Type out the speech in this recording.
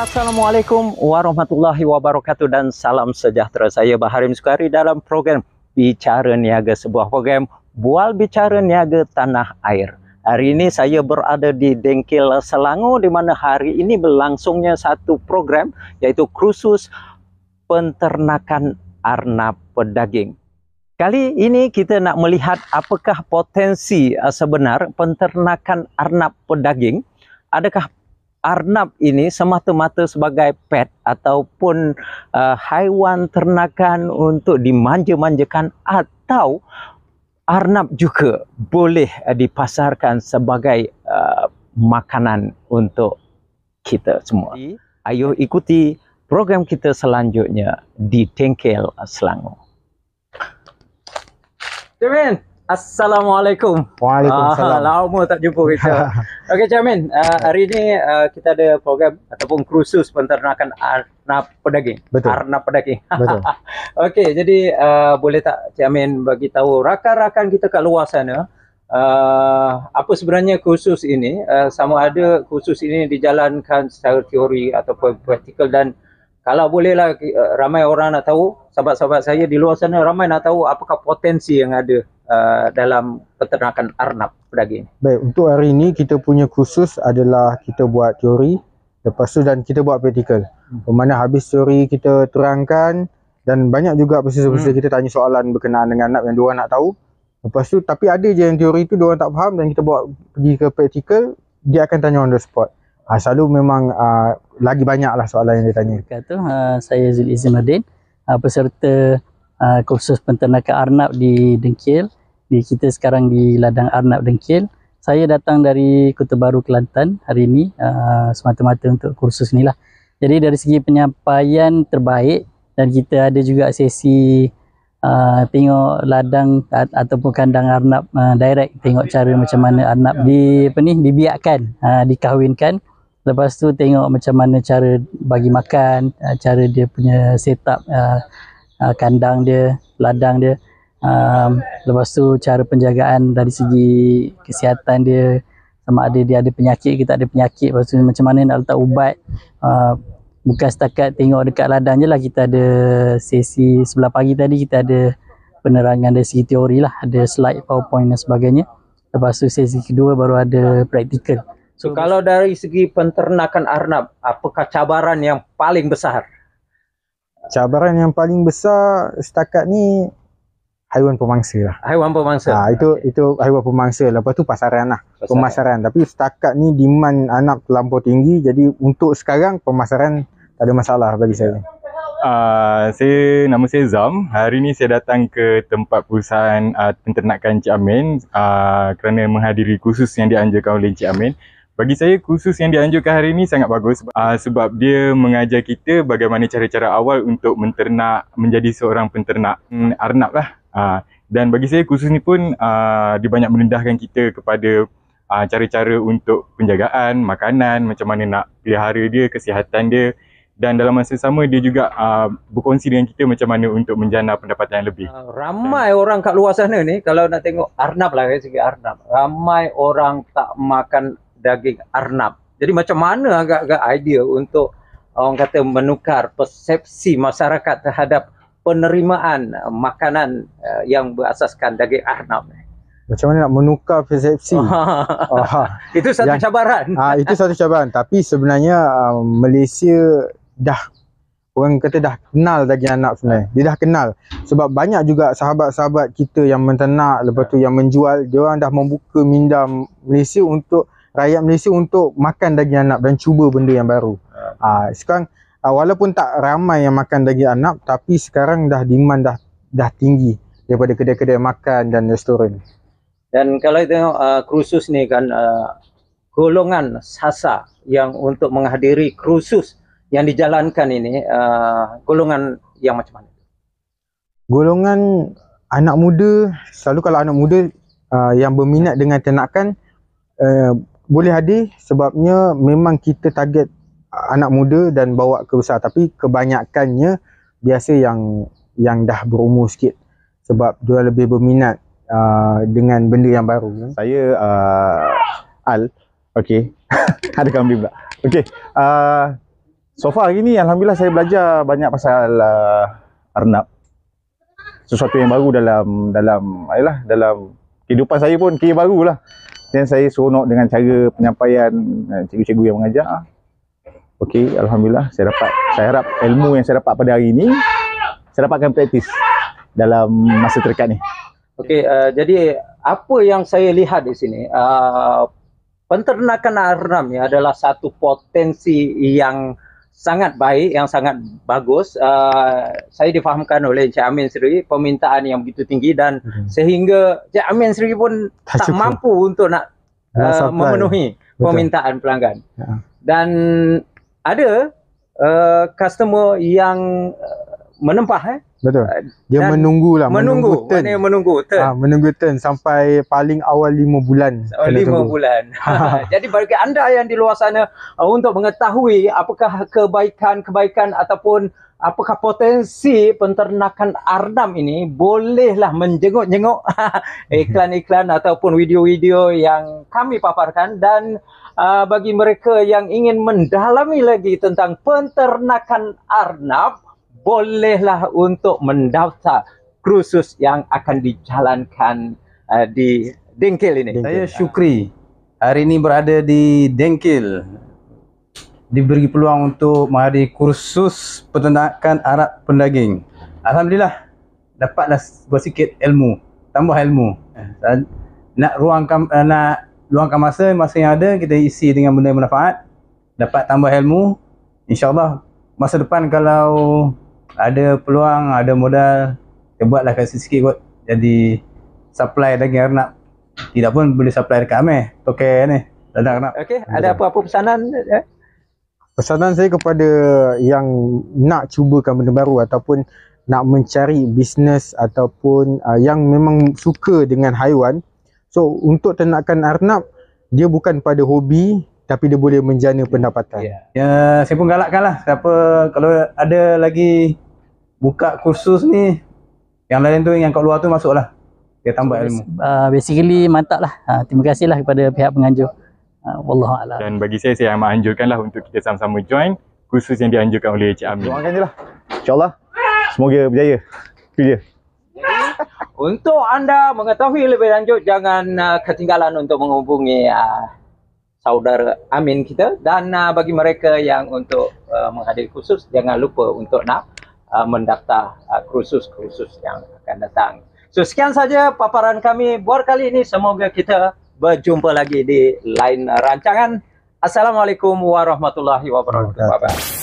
Assalamualaikum warahmatullahi wabarakatuh dan salam sejahtera. Saya Baharim Sukari dalam program Bicara Niaga, sebuah program Bual Bicara Niaga Tanah Air. Hari ini saya berada di Dengkil Selangor, di mana hari ini berlangsungnya satu program iaitu kursus penternakan arnab pedaging. Kali ini kita nak melihat apakah potensi sebenar penternakan arnab pedaging. Adakah arnab ini semata-mata sebagai pet ataupun haiwan ternakan untuk dimanja-manjakan, atau arnab juga boleh dipasarkan sebagai makanan untuk kita semua. Ayo ikuti program kita selanjutnya di Dengkil Selangor. Jamin, Assalamualaikum. Waalaikumsalam. Lama tak jumpa kita. Okey Jamin, hari ini kita ada program ataupun kursus penternakan arnab pedaging. Betul. Arnab pedaging. Betul. Okey, jadi boleh tak Jamin bagi tahu rakan-rakan kita kat luar sana apa sebenarnya kursus ini, sama ada kursus ini dijalankan secara teori ataupun praktikal, dan kalau bolehlah ramai orang nak tahu, sahabat-sahabat saya di luar sana ramai nak tahu apakah potensi yang ada dalam peternakan arnab pedaging. Baik, untuk hari ini kita punya kursus adalah kita buat teori, lepas tu dan kita buat praktikal. Bermakna habis teori kita terangkan, dan banyak juga peserta-peserta kita tanya soalan berkenaan dengan arnab yang diorang nak tahu. Lepas tu, tapi ada je yang teori tu diorang tak faham, dan kita bawa pergi ke praktikal, dia akan tanya on the spot. Selalu memang lagi banyaklah soalan yang dia tanya. Saya Zul Izzinuddin, peserta kursus penternakan arnab di Dengkil. Kita sekarang di ladang arnab Dengkil. Saya datang dari Kota Baru, Kelantan hari ini semata-mata untuk kursus ni lah. Jadi dari segi penyampaian terbaik, dan kita ada juga sesi tengok ladang ataupun kandang arnab direct, tengok cara macam mana arnab dibiakkan, dikahwinkan. Lepas tu tengok macam mana cara bagi makan, cara dia punya setup kandang dia, ladang dia. Lepas tu cara penjagaan dari segi kesihatan dia, sama ada dia ada penyakit ke tak ada penyakit. Lepas tu macam mana nak letak ubat. Bukan setakat tengok dekat ladang je lah, kita ada sesi sebelah pagi tadi, kita ada penerangan dari segi teori lah, ada slide PowerPoint dan sebagainya. Lepas tu sesi kedua baru ada praktikal. So kalau dari segi penternakan arnab, apakah cabaran yang paling besar? Cabaran yang paling besar setakat ni haiwan pemangsa lah. Haiwan pemangsa. Itu haiwan pemangsa. Lepas tu pasaran lah, pemasaran. Tapi setakat ni demand arnab terlampau tinggi, jadi untuk sekarang pemasaran tak ada masalah bagi saya. Nama saya Zam. Hari ini saya datang ke tempat perusahaan penternakan Cik Amin kerana menghadiri kursus yang dianjurkan oleh Cik Amin. Bagi saya, kursus yang dianjurkan hari ini sangat bagus sebab dia mengajar kita bagaimana cara-cara awal untuk menjadi seorang penternak arnab lah. Dan bagi saya, kursus ni pun dia banyak merendahkan kita kepada cara-cara untuk penjagaan, makanan, macam mana nak pelihara dia, kesihatan dia. Dan dalam masa sama dia juga berkongsi dengan kita macam mana untuk menjana pendapatan yang lebih. Ramai orang kat luar sana ni, kalau nak tengok arnab lah, dari segi arnab, ramai orang tak makan daging arnab. Jadi macam mana agak-agak idea untuk orang kata menukar persepsi masyarakat terhadap penerimaan makanan yang berasaskan daging arnab? Macam mana nak menukar persepsi? Itu satu cabaran. Itu satu cabaran. Tapi sebenarnya Malaysia orang kata dah kenal daging arnab sebenarnya. Dia dah kenal. Sebab banyak juga sahabat-sahabat kita yang menternak, lepas tu yang menjual, dia orang dah membuka minda Malaysia untuk rakyat Malaysia untuk makan daging arnab dan cuba benda yang baru. Sekarang walaupun tak ramai yang makan daging arnab, tapi sekarang dah demand dah tinggi daripada kedai-kedai makan dan restoran. Dan kalau tengok kursus ni kan, golongan sasa yang untuk menghadiri kursus yang dijalankan ini, golongan yang macam mana? Golongan anak muda. Selalu kalau anak muda yang berminat dengan ternakan, boleh hadir, sebabnya memang kita target anak muda dan bawa ke besar. Tapi kebanyakannya biasa yang dah berumur sikit, sebab dia lebih berminat dengan benda yang baru. Saya Al, okey. Ada kambing pula. Okey. So far hari ni alhamdulillah saya belajar banyak pasal arnab. Sesuatu yang baru dalam kehidupan saya pun kira barulah. Dan saya seronok dengan cara penyampaian cikgu-cikgu yang mengajar. Okey, alhamdulillah saya harap ilmu yang saya dapat pada hari ini saya dapatkan praktis dalam masa terdekat ni. Okey, jadi apa yang saya lihat di sini, penternakan arnab ni adalah satu potensi yang sangat baik, yang sangat bagus. Saya difahamkan oleh Encik Amin sendiri, permintaan yang begitu tinggi dan sehingga Encik Amin sendiri pun tak mampu untuk nak memenuhi permintaan pelanggan. Dan ada customer yang menempah Betul. Dia menunggu turn sampai paling awal 5 bulan. 5 bulan. Jadi bagi anda yang di luar sana untuk mengetahui apakah kebaikan ataupun apakah potensi penternakan arnab ini, bolehlah menjenguk-jenguk iklan-iklan ataupun video-video yang kami paparkan. Dan bagi mereka yang ingin mendalami lagi tentang penternakan arnab, bolehlah untuk mendaftar kursus yang akan dijalankan di Dengkil ini. Saya Syukri. Hari ini berada di Dengkil. Diberi peluang untuk menghadiri kursus peternakan arnab pendaging. Alhamdulillah dapatlah sedikit ilmu, tambah ilmu. Nak luangkan masa yang ada kita isi dengan benda bermanfaat, dapat tambah ilmu. InsyaAllah masa depan kalau ada peluang, ada modal, kita buatlah kat sikit kot. Jadi supply daging arnab. Tidak pun boleh supply dekat Amir, tokai ni, ladang arnab. Okey, ada apa-apa pesanan? Pesanan saya kepada yang nak cubakan benda baru ataupun nak mencari bisnes ataupun yang memang suka dengan haiwan. So untuk ternakan arnab, dia bukan pada hobi tapi dia boleh menjana pendapatan. Ya, saya pun galakkan lah siapa kalau ada lagi buka kursus ni, yang lain tu, yang kat luar tu masuklah, dia tambah ilmu. Basically mantap lah. Terima kasih lah kepada pihak penganjur. Wallahualam. Dan bagi saya amat anjurkanlah untuk kita sama-sama join kursus yang dianjurkan oleh Encik Amin. Doakan je lah. InsyaAllah semoga berjaya. Itu je. Untuk anda mengetahui lebih lanjut, jangan ketinggalan untuk menghubungi saudara Amin kita. Dan bagi mereka yang untuk menghadiri kursus, jangan lupa untuk nak mendaftar kursus-kursus yang akan datang. So sekian saja paparan kami buat kali ini. Semoga kita berjumpa lagi di lain rancangan. Assalamualaikum warahmatullahi wabarakatuh.